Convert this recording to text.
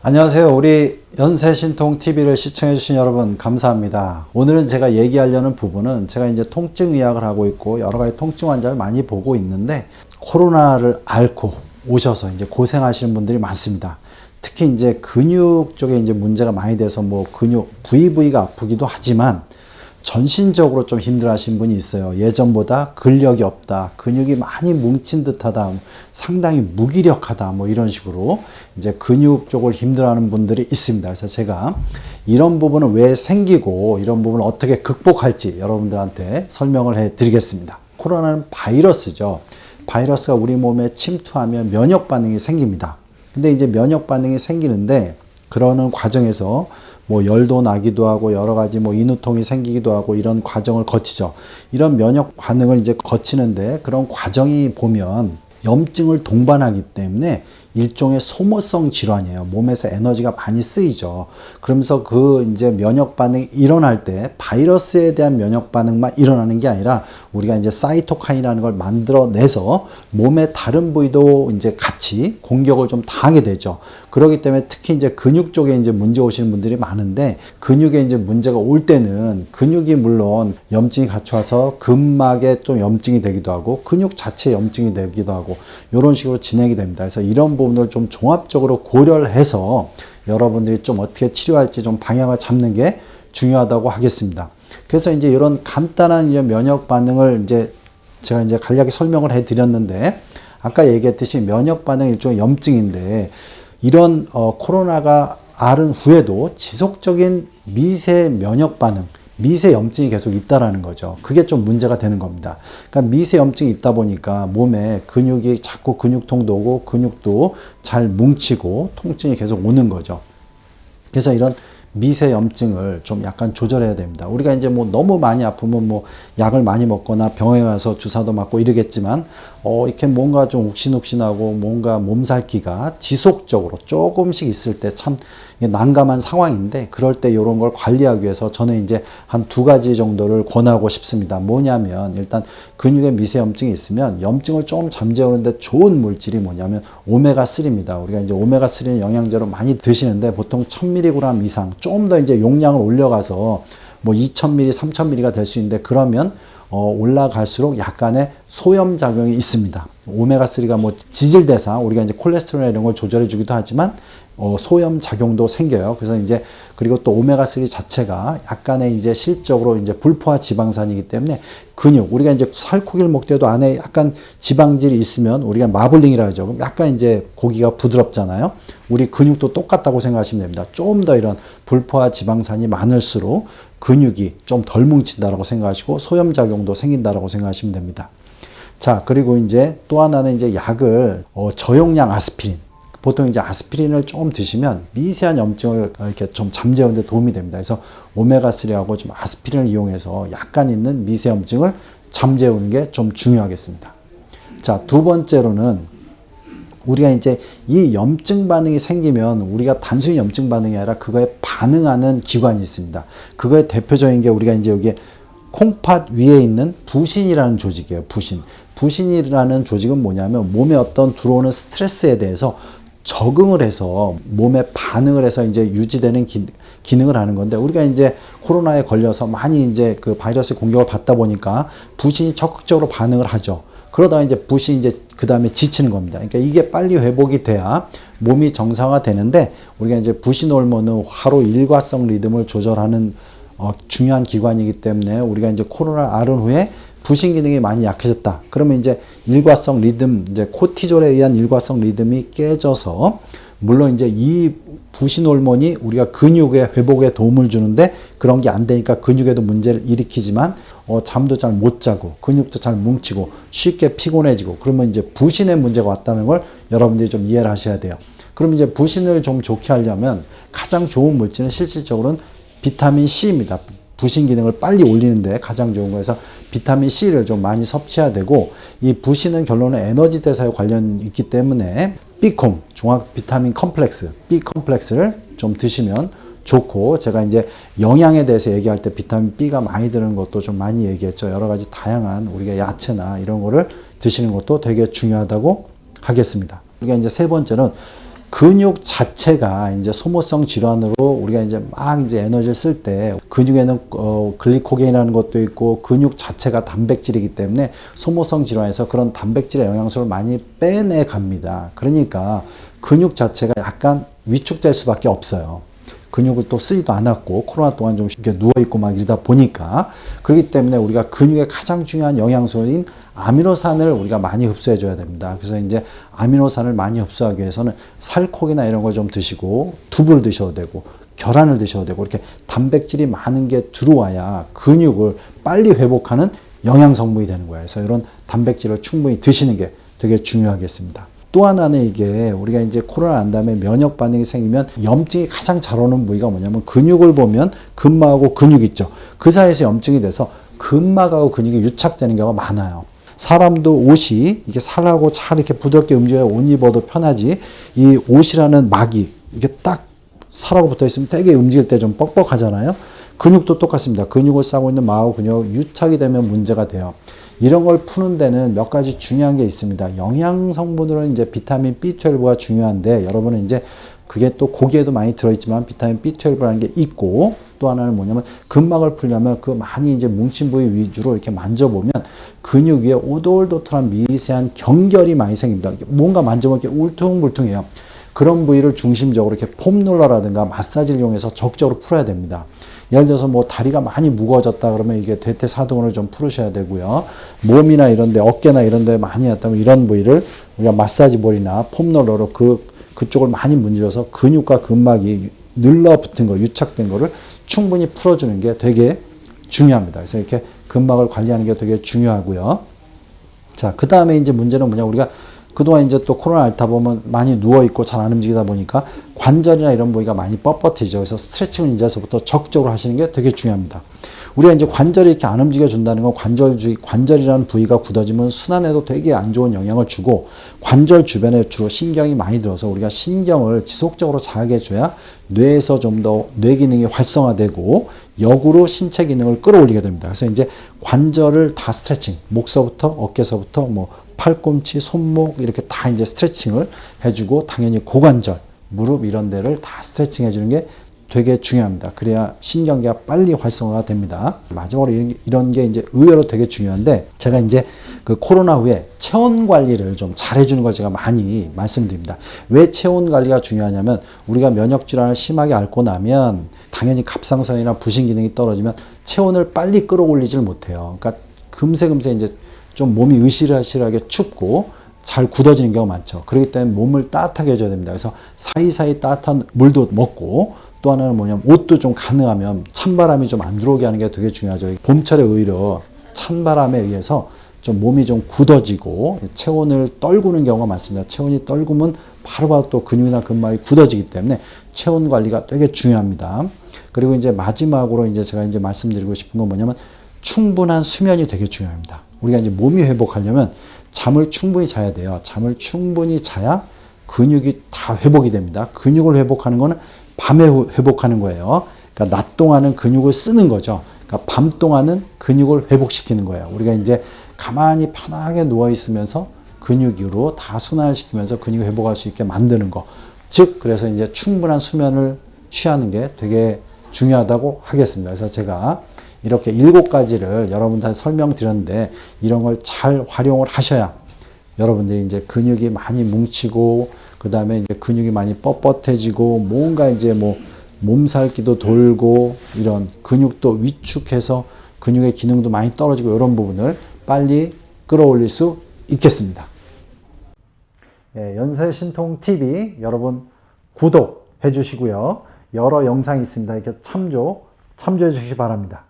안녕하세요. 우리 연세신통TV를 시청해주신 여러분 감사합니다. 오늘은 제가 얘기하려는 부분은 제가 이제 통증의학을 하고 있고 여러 가지 통증 환자를 많이 보고 있는데 코로나를 앓고 오셔서 이제 고생하시는 분들이 많습니다. 특히 이제 근육 쪽에 이제 문제가 많이 돼서 뭐 근육 부위가 아프기도 하지만 전신적으로 좀 힘들어 하시는 분이 있어요. 예전보다 근력이 없다. 근육이 많이 뭉친 듯하다. 상당히 무기력하다. 뭐 이런 식으로 이제 근육 쪽을 힘들어 하는 분들이 있습니다. 그래서 제가 이런 부분은 왜 생기고 이런 부분을 어떻게 극복할지 여러분들한테 설명을 해 드리겠습니다. 코로나는 바이러스죠. 바이러스가 우리 몸에 침투하면 면역 반응이 생깁니다. 근데 이제 면역 반응이 생기는데 그러는 과정에서 뭐 열도 나기도 하고 여러 가지 뭐 인후통이 생기기도 하고 이런 과정을 거치죠. 이런 면역 반응을 이제 거치는데 그런 과정이 보면 염증을 동반하기 때문에 일종의 소모성 질환이에요. 몸에서 에너지가 많이 쓰이죠. 그러면서 그 이제 면역 반응이 일어날 때 바이러스에 대한 면역 반응만 일어나는 게 아니라 우리가 이제 사이토카인이라는 걸 만들어내서 몸의 다른 부위도 이제 같이 공격을 좀 당하게 되죠. 그렇기 때문에 특히 이제 근육 쪽에 이제 문제 오시는 분들이 많은데 근육에 이제 문제가 올 때는 근육이 물론 염증이 같이 와서 근막에 좀 염증이 되기도 하고 근육 자체에 염증이 되기도 하고 이런 식으로 진행이 됩니다. 그래서 이런 부분을 좀 종합적으로 고려를 해서 여러분들이 좀 어떻게 치료할지 좀 방향을 잡는 게 중요하다고 하겠습니다. 그래서 이제 이런 간단한 이제 면역 반응을 이제 제가 이제 간략히 설명을 해 드렸는데 아까 얘기했듯이 면역 반응 일종의 염증인데 이런 코로나가 앓은 후에도 지속적인 미세 면역 반응, 미세 염증이 계속 있다라는 거죠. 그게 좀 문제가 되는 겁니다. 그러니까 미세 염증이 있다 보니까 몸에 근육이 자꾸 근육통도 오고 근육도 잘 뭉치고 통증이 계속 오는 거죠. 그래서 이런 미세 염증을 좀 약간 조절해야 됩니다. 우리가 이제 뭐 너무 많이 아프면 뭐 약을 많이 먹거나 병원에 가서 주사도 맞고 이러겠지만 이렇게 뭔가 좀 욱신욱신하고 뭔가 몸살기가 지속적으로 조금씩 있을 때 참 난감한 상황인데 그럴 때 이런 걸 관리하기 위해서 저는 이제 한 두 가지 정도를 권하고 싶습니다. 뭐냐면 일단 근육에 미세 염증이 있으면 염증을 좀 잠재우는데 좋은 물질이 뭐냐면 오메가3입니다. 우리가 이제 오메가3는 영양제로 많이 드시는데 보통 1000mg 이상 좀 더 이제 용량을 올려가서 뭐 2000mg, 3000mg가 될 수 있는데 그러면 올라갈수록 약간의 소염 작용이 있습니다. 오메가3가 뭐 지질대상 우리가 이제 콜레스테롤 이런 걸 조절해 주기도 하지만 소염 작용도 생겨요. 그래서 이제 그리고 또 오메가3 자체가 약간의 이제 실적으로 이제 불포화 지방산이기 때문에 근육 우리가 이제 살코기를 먹을 때도 안에 약간 지방질이 있으면 우리가 마블링이라 하죠. 그럼 약간 이제 고기가 부드럽잖아요. 우리 근육도 똑같다고 생각하시면 됩니다. 좀 더 이런 불포화 지방산이 많을수록 근육이 좀 덜 뭉친다라고 생각하시고 소염 작용도 생긴다라고 생각하시면 됩니다. 자, 그리고 이제 또 하나는 이제 약을 저용량 아스피린. 보통 이제 아스피린을 조금 드시면 미세한 염증을 이렇게 좀 잠재우는 데 도움이 됩니다. 그래서 오메가3하고 좀 아스피린을 이용해서 약간 있는 미세 염증을 잠재우는 게 좀 중요하겠습니다. 자, 두 번째로는 우리가 이제 이 염증 반응이 생기면 우리가 단순히 염증 반응이 아니라 그거에 반응하는 기관이 있습니다. 그거의 대표적인 게 우리가 이제 여기 콩팥 위에 있는 부신이라는 조직이에요. 부신이라는 조직은 뭐냐면 몸에 어떤 들어오는 스트레스에 대해서 적응을 해서 몸에 반응을 해서 이제 유지되는 기능을 하는 건데 우리가 이제 코로나에 걸려서 많이 이제 그 바이러스 공격을 받다 보니까 부신이 적극적으로 반응을 하죠. 그러다가 이제 부신이 이제 그 다음에 지치는 겁니다. 그러니까 이게 빨리 회복이 돼야 몸이 정상화 되는데 우리가 이제 부신 호르몬은 하루 일과성 리듬을 조절하는 중요한 기관이기 때문에 우리가 이제 코로나를 앓은 후에 부신 기능이 많이 약해졌다. 그러면 이제 일과성 리듬, 이제 코티졸에 의한 일과성 리듬이 깨져서 물론 이제 이 부신 호르몬이 우리가 근육의 회복에 도움을 주는데 그런 게 안 되니까 근육에도 문제를 일으키지만 잠도 잘 못 자고 근육도 잘 뭉치고 쉽게 피곤해지고 그러면 이제 부신에 문제가 왔다는 걸 여러분들이 좀 이해를 하셔야 돼요. 그럼 이제 부신을 좀 좋게 하려면 가장 좋은 물질은 실질적으로는 비타민 C입니다. 부신 기능을 빨리 올리는데 가장 좋은 거에서 비타민 C를 좀 많이 섭취해야 되고 이 부신은 결론은 에너지 대사에 관련이 있기 때문에 B콤, 종합 비타민 컴플렉스, B 컴플렉스를 좀 드시면 좋고 제가 이제 영양에 대해서 얘기할 때 비타민 B가 많이 드는 것도 좀 많이 얘기했죠. 여러 가지 다양한 우리가 야채나 이런 거를 드시는 것도 되게 중요하다고 하겠습니다. 우리가 이제 세 번째는 근육 자체가 이제 소모성 질환으로 우리가 이제 막 이제 에너지를 쓸 때 근육에는 글리코겐이라는 것도 있고 근육 자체가 단백질이기 때문에 소모성 질환에서 그런 단백질의 영양소를 많이 빼내 갑니다. 그러니까 근육 자체가 약간 위축될 수밖에 없어요. 근육을 또 쓰지도 않았고 코로나 동안 좀 이렇게 누워있고 막 이러다 보니까 그렇기 때문에 우리가 근육의 가장 중요한 영양소인 아미노산을 우리가 많이 흡수해 줘야 됩니다. 그래서 이제 아미노산을 많이 흡수하기 위해서는 살코기나 이런 걸 좀 드시고 두부를 드셔도 되고 계란을 드셔도 되고 이렇게 단백질이 많은 게 들어와야 근육을 빨리 회복하는 영양 성분이 되는 거예요. 그래서 이런 단백질을 충분히 드시는 게 되게 중요하겠습니다. 또 하나는 이게 우리가 이제 코로나 난 다음에 면역 반응이 생기면 염증이 가장 잘 오는 부위가 뭐냐면 근육을 보면 근막하고 근육 있죠. 그 사이에서 염증이 돼서 근막하고 근육이 유착되는 경우가 많아요. 사람도 옷이 이게 살하고 잘 이렇게 부드럽게 움직여야 옷 입어도 편하지 이 옷이라는 막이 이게 딱 살하고 붙어 있으면 되게 움직일 때 좀 뻑뻑하잖아요. 근육도 똑같습니다. 근육을 싸고 있는 막하고 근육 유착이 되면 문제가 돼요. 이런 걸 푸는 데는 몇 가지 중요한 게 있습니다. 영양 성분으로는 이제 비타민 B12가 중요한데 여러분은 이제 그게 또 고기에도 많이 들어있지만 비타민 B12라는 게 있고 또 하나는 뭐냐면 근막을 풀려면 그 많이 이제 뭉친 부위 위주로 이렇게 만져보면 근육 위에 오돌도돌한 미세한 경결이 많이 생깁니다. 뭔가 만져보면 이렇게 울퉁불퉁해요. 그런 부위를 중심적으로 이렇게 폼롤러라든가 마사지를 이용해서 적극적으로 풀어야 됩니다. 예를 들어서 뭐 다리가 많이 무거워졌다 그러면 이게 대퇴사두근을 좀 풀으셔야 되고요. 몸이나 이런데 어깨나 이런데 많이 왔다면 이런 부위를 우리가 마사지 볼이나 폼롤러로 그쪽을 많이 문질러서 근육과 근막이 늘러붙은 거, 유착된 거를 충분히 풀어주는 게 되게 중요합니다. 그래서 이렇게 근막을 관리하는 게 되게 중요하고요. 자, 그 다음에 이제 문제는 뭐냐, 우리가 그동안 이제 또 코로나 앓다 보면 많이 누워있고 잘 안 움직이다 보니까 관절이나 이런 부위가 많이 뻣뻣해져. 그래서 스트레칭을 이제서부터 적극적으로 하시는 게 되게 중요합니다. 우리가 이제 관절이 이렇게 안 움직여준다는 건 관절이라는 부위가 굳어지면 순환에도 되게 안 좋은 영향을 주고 관절 주변에 주로 신경이 많이 들어서 우리가 신경을 지속적으로 자극해줘야 뇌에서 좀 더 뇌 기능이 활성화되고 역으로 신체 기능을 끌어올리게 됩니다. 그래서 이제 관절을 다 스트레칭, 목서부터 어깨서부터 뭐 팔꿈치, 손목 이렇게 다 이제 스트레칭을 해주고 당연히 고관절, 무릎 이런 데를 다 스트레칭 해주는 게 되게 중요합니다. 그래야 신경계가 빨리 활성화가 됩니다. 마지막으로 이런 게 이제 의외로 되게 중요한데 제가 이제 그 코로나 후에 체온 관리를 좀 잘 해주는 걸 제가 많이 말씀드립니다. 왜 체온 관리가 중요하냐면 우리가 면역 질환을 심하게 앓고 나면 당연히 갑상선이나 부신 기능이 떨어지면 체온을 빨리 끌어올리질 못해요. 그러니까 금세 이제 좀 몸이 으실으실하게 춥고 잘 굳어지는 경우가 많죠. 그렇기 때문에 몸을 따뜻하게 해줘야 됩니다. 그래서 사이사이 따뜻한 물도 먹고 또 하나는 뭐냐면 옷도 좀 가능하면 찬바람이 좀 안 들어오게 하는 게 되게 중요하죠. 봄철에 오히려 찬바람에 의해서 좀 몸이 좀 굳어지고 체온을 떨구는 경우가 많습니다. 체온이 떨구면 바로바로 또 근육이나 근막이 굳어지기 때문에 체온 관리가 되게 중요합니다. 그리고 이제 마지막으로 이제 제가 이제 말씀드리고 싶은 건 뭐냐면 충분한 수면이 되게 중요합니다. 우리가 이제 몸이 회복하려면 잠을 충분히 자야 돼요. 잠을 충분히 자야 근육이 다 회복이 됩니다. 근육을 회복하는 거는 밤에 회복하는 거예요. 그러니까 낮 동안은 근육을 쓰는 거죠. 그러니까 밤 동안은 근육을 회복시키는 거예요. 우리가 이제 가만히 편하게 누워 있으면서 근육으로 다 순환을 시키면서 근육 회복할 수 있게 만드는 거. 즉, 그래서 이제 충분한 수면을 취하는 게 되게 중요하다고 하겠습니다. 그래서 제가 이렇게 7가지를 여러분들한테 설명드렸는데 이런 걸 잘 활용을 하셔야 여러분들이 이제 근육이 많이 뭉치고 그 다음에 이제 근육이 많이 뻣뻣해지고 뭔가 이제 뭐 몸살기도 돌고 이런 근육도 위축해서 근육의 기능도 많이 떨어지고 이런 부분을 빨리 끌어올릴 수 있겠습니다. 예, 연세신통TV 여러분 구독해 주시고요. 여러 영상이 있습니다. 이렇게 참조해 주시기 바랍니다.